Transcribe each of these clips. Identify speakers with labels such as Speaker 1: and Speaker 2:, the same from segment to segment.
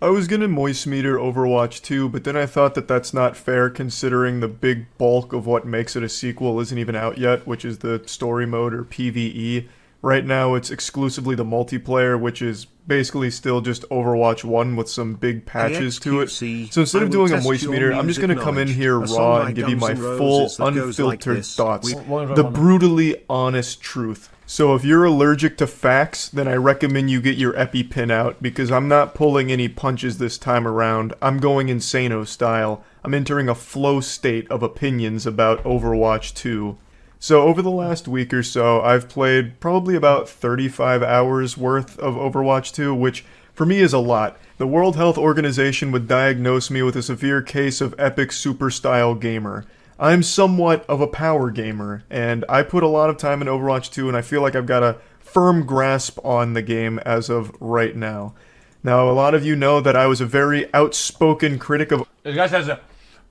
Speaker 1: I was gonna moist meter Overwatch 2, but then I thought that that's not fair considering the big bulk of what makes it a sequel isn't even out yet, which is the story mode or PvE. Right now it's exclusively the multiplayer, which is basically still just Overwatch 1 with some big patches to it. So instead of doing a moist meter, I'm just gonna come in here raw and give you my full, unfiltered thoughts. The brutally honest truth. So if you're allergic to facts, then I recommend you get your EpiPen out, because I'm not pulling any punches this time around. I'm going Insano style. I'm entering a flow state of opinions about Overwatch 2. So over the last week or so, I've played probably about 35 hours worth of Overwatch 2, which for me is a lot. The World Health Organization would diagnose me with a severe case of epic super style gamer. I'm somewhat of a power gamer, and I put a lot of time in Overwatch 2, and I feel like I've got a firm grasp on the game as of right now. Now, a lot of you know that I was a very outspoken critic of...
Speaker 2: This guy says,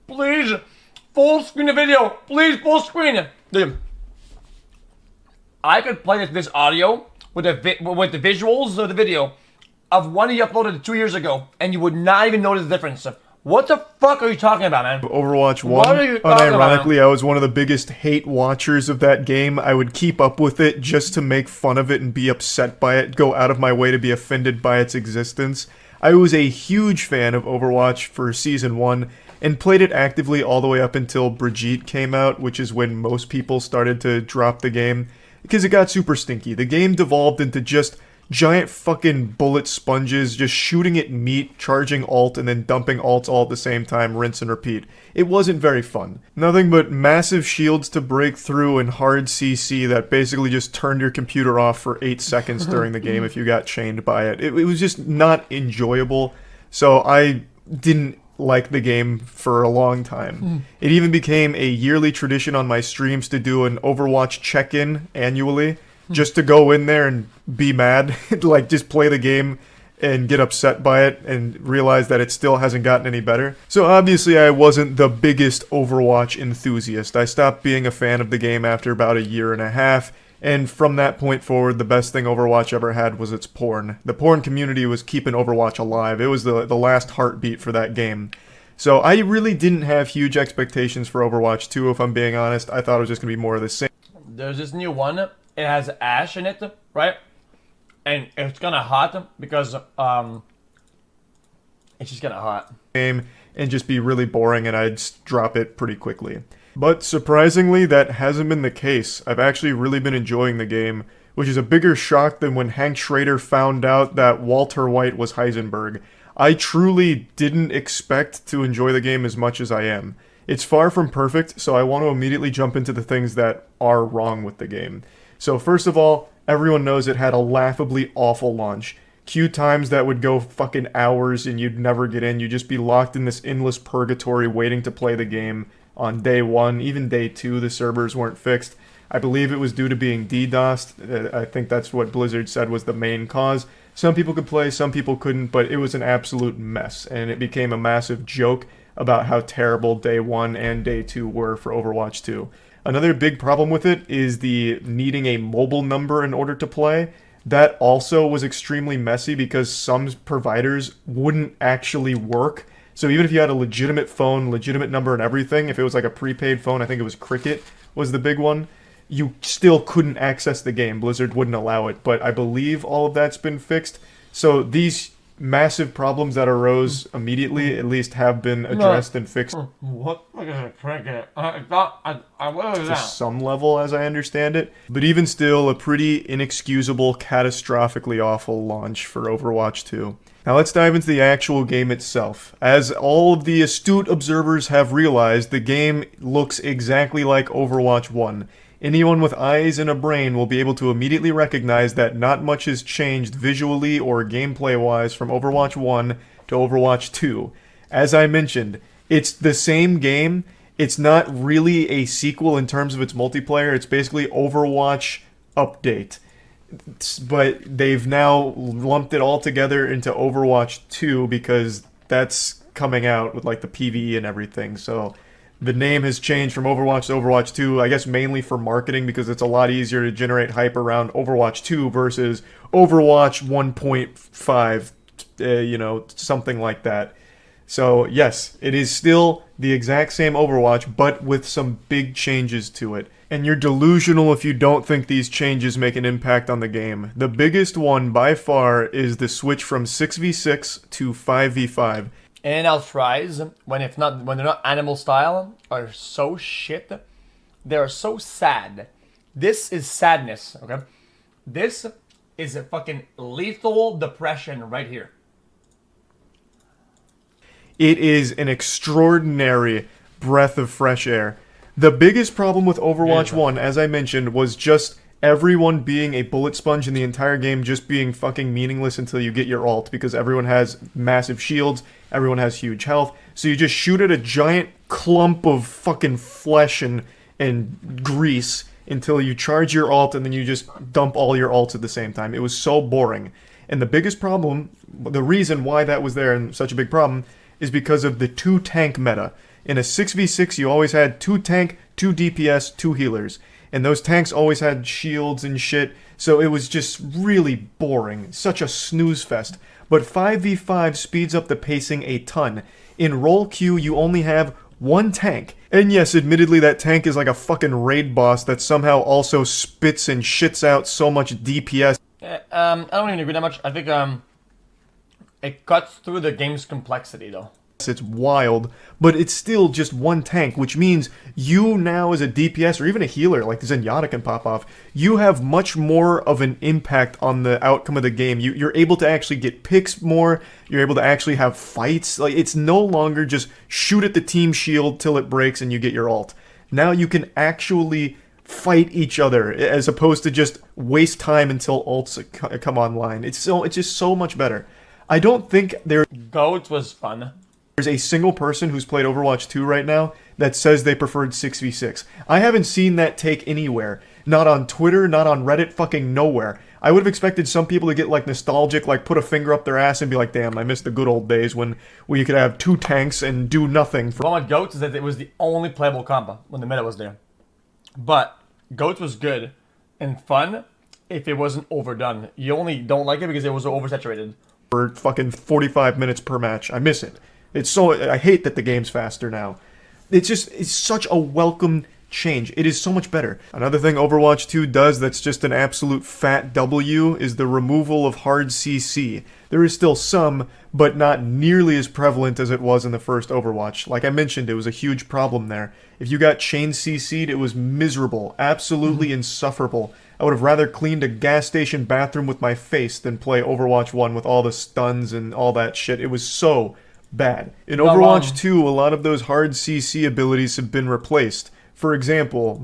Speaker 2: please, full screen the video. Please, full screen it. I could play this audio with the visuals of the video of one he uploaded 2 years ago, and you would not even notice the difference. What the fuck are you talking about, man?
Speaker 1: Overwatch 1, unironically, I was one of the biggest hate watchers of that game. I would keep up with it just to make fun of it and be upset by it, go out of my way to be offended by its existence. I was a huge fan of Overwatch for Season 1, and played it actively all the way up until Brigitte came out, which is when most people started to drop the game, because it got super stinky. The game devolved into just giant fucking bullet sponges, just shooting at meat, charging ult, and then dumping ults all at the same time, rinse and repeat. It wasn't very fun. Nothing but massive shields to break through and hard CC that basically just turned your computer off for 8 seconds during the game if you got chained by it. It was just not enjoyable, so I didn't like the game for a long time. It even became a yearly tradition on my streams to do an Overwatch check-in annually, just to go in there and be mad, like just play the game and get upset by it and realize that it still hasn't gotten any better. So obviously I wasn't the biggest Overwatch enthusiast. I stopped being a fan of the game after about a year and a half, and from that point forward, the best thing Overwatch ever had was its porn. The porn community was keeping Overwatch alive. It was the last heartbeat for that game. So I really didn't have huge expectations for Overwatch 2, if I'm being honest. I thought it was just going to be more of the same.
Speaker 2: There's this new one. It has ash in it, right? And it's kind of hot because it's just kind of hot.
Speaker 1: And just be really boring, and I'd drop it pretty quickly. But surprisingly, that hasn't been the case. I've actually really been enjoying the game, which is a bigger shock than when Hank Schrader found out that Walter White was Heisenberg. I truly didn't expect to enjoy the game as much as I am. It's far from perfect, so I want to immediately jump into the things that are wrong with the game. So first of all, everyone knows it had a laughably awful launch. Queue times that would go fucking hours and you'd never get in. You'd just be locked in this endless purgatory waiting to play the game on day 1. Even day 2, the servers weren't fixed. I believe it was due to being DDoSed. I think that's what Blizzard said was the main cause. Some people could play, some people couldn't, but it was an absolute mess, and it became a massive joke about how terrible day 1 and day 2 were for Overwatch 2. Another big problem with it is the needing a mobile number in order to play. That also was extremely messy because some providers wouldn't actually work. So even if you had a legitimate phone, legitimate number and everything, if it was like a prepaid phone, I think it was Cricket was the big one, you still couldn't access the game. Blizzard wouldn't allow it, but I believe all of that's been fixed. So these massive problems that arose immediately at least have been addressed and fixed.
Speaker 2: What is a Cricket? What is
Speaker 1: to some level, as I understand it. But even still, a pretty inexcusable, catastrophically awful launch for Overwatch 2. Now let's dive into the actual game itself. As all of the astute observers have realized, the game looks exactly like Overwatch 1. Anyone with eyes and a brain will be able to immediately recognize that not much has changed visually or gameplay-wise from Overwatch 1 to Overwatch 2. As I mentioned, it's the same game. It's not really a sequel in terms of its multiplayer. It's basically Overwatch Update. But they've now lumped it all together into Overwatch 2 because that's coming out with like the PvE and everything. So the name has changed from Overwatch to Overwatch 2, I guess mainly for marketing because it's a lot easier to generate hype around Overwatch 2 versus Overwatch 1.5 something like that. So, yes, it is still the exact same Overwatch, but with some big changes to it. And you're delusional if you don't think these changes make an impact on the game. The biggest one, by far, is the switch from 6v6 to 5v5.
Speaker 2: In-and-out fries, when they're not animal style, are so shit. They are so sad. This is sadness, okay? This is a fucking lethal depression right here.
Speaker 1: It is an extraordinary breath of fresh air. The biggest problem with Overwatch 1, as I mentioned, was just everyone being a bullet sponge in the entire game, just being fucking meaningless until you get your ult, because everyone has massive shields, everyone has huge health, so you just shoot at a giant clump of fucking flesh and grease until you charge your ult, and then you just dump all your ults at the same time. It was so boring. And the biggest problem, the reason why that was there and such a big problem, is because of the 2-tank meta. In a 6v6, you always had 2 tank, 2 DPS, 2 healers. And those tanks always had shields and shit, so it was just really boring. Such a snooze fest. But 5v5 speeds up the pacing a ton. In role queue, you only have 1 tank. And yes, admittedly, that tank is like a fucking raid boss that somehow also spits and shits out so much DPS.
Speaker 2: I don't even agree that much. I think it cuts through the game's complexity, though.
Speaker 1: It's wild, but it's still just 1 tank, which means you now as a DPS or even a healer, like Zenyatta can pop off, you have much more of an impact on the outcome of the game. You're able to actually get picks more, you're able to actually have fights. Like, it's no longer just shoot at the team shield till it breaks and you get your ult. Now you can actually fight each other, as opposed to just waste time until ults come online. It's just so much better. I don't think
Speaker 2: Goats was fun.
Speaker 1: There's a single person who's played Overwatch 2 right now that says they preferred 6v6. I haven't seen that take anywhere. Not on Twitter, not on Reddit, fucking nowhere. I would have expected some people to get like nostalgic, like put a finger up their ass and be like, damn, I miss the good old days when you could have 2 tanks and do nothing.
Speaker 2: The problem with Goats is that it was the only playable combo when the meta was there. But Goats was good and fun if it wasn't overdone. You only don't like it because it was oversaturated.
Speaker 1: For fucking 45 minutes per match. I miss it. I hate that the game's faster now. It's such a welcome change. It is so much better. Another thing Overwatch 2 does that's just an absolute fat W is the removal of hard CC. There is still some, but not nearly as prevalent as it was in the first Overwatch. Like I mentioned, it was a huge problem there. If you got chain CC'd, it was miserable. Absolutely insufferable. I would have rather cleaned a gas station bathroom with my face than play Overwatch 1 with all the stuns and all that shit. It was so bad. In Overwatch 2, a lot of those hard CC abilities have been replaced. For example,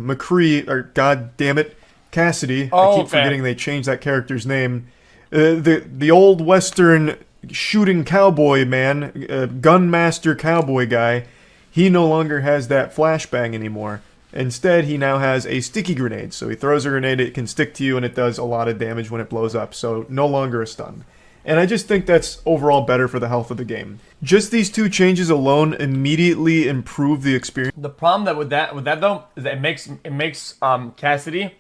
Speaker 1: Cassidy. I keep forgetting they changed that character's name. The old Western shooting cowboy man, gunmaster cowboy guy, he no longer has that flashbang anymore. Instead, he now has a sticky grenade. So he throws a grenade, it can stick to you, and it does a lot of damage when it blows up. So no longer a stun. And I just think that's overall better for the health of the game. Just these 2 changes alone immediately improve the experience.
Speaker 2: The problem with that though is that it makes Cassidy,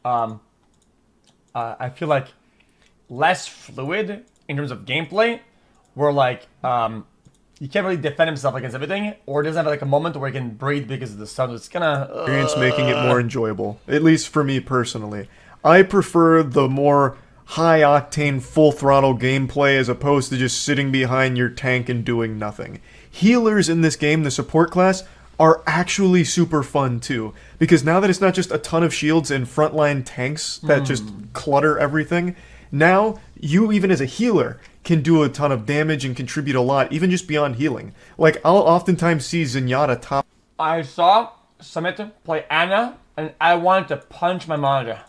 Speaker 2: I feel like less fluid in terms of gameplay, where like he can't really defend himself against everything, or doesn't have like a moment where he can breathe because of the sun. It's gonna
Speaker 1: experience making it more enjoyable, at least for me personally. I prefer the more high-octane, full-throttle gameplay as opposed to just sitting behind your tank and doing nothing. Healers in this game, the support class, are actually super fun too, because now that it's not just a ton of shields and frontline tanks that just clutter everything, now you, even as a healer, can do a ton of damage and contribute a lot, even just beyond healing. Like, I'll oftentimes see Zenyatta top...
Speaker 2: I saw Summit play Ana, and I wanted to punch my monitor.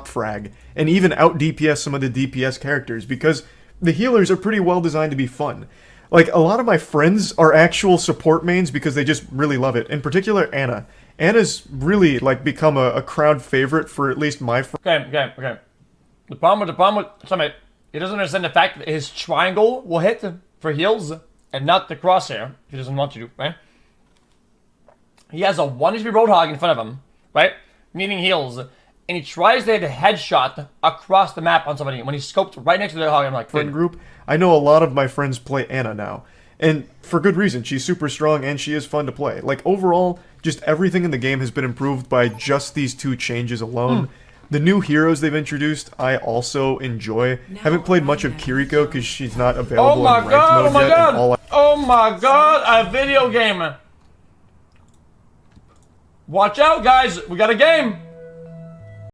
Speaker 1: Frag, and even out DPS some of the DPS characters, because the healers are pretty well designed to be fun. Like, a lot of my friends are actual support mains because they just really love it. In particular, Ana. Ana's really, like, become a crowd favorite for at least my friends.
Speaker 2: Okay. The problem with Summit, he doesn't understand the fact that his triangle will hit for heals and not the crosshair. He doesn't want to, right? He has a 1 HP Roadhog in front of him, right? Needing heals. and he tries to hit a headshot across the map on somebody. When he scoped right next to the hog, I'm like,
Speaker 1: friend group. I know a lot of my friends play Anna now. And for good reason. She's super strong and she is fun to play. Like, overall, just everything in the game has been improved by just these 2 changes alone. The new heroes they've introduced, I also enjoy. Haven't played much of Kiriko because she's not available in ranked mode yet.
Speaker 2: Oh my god, a video game. Watch out, guys. We got a game.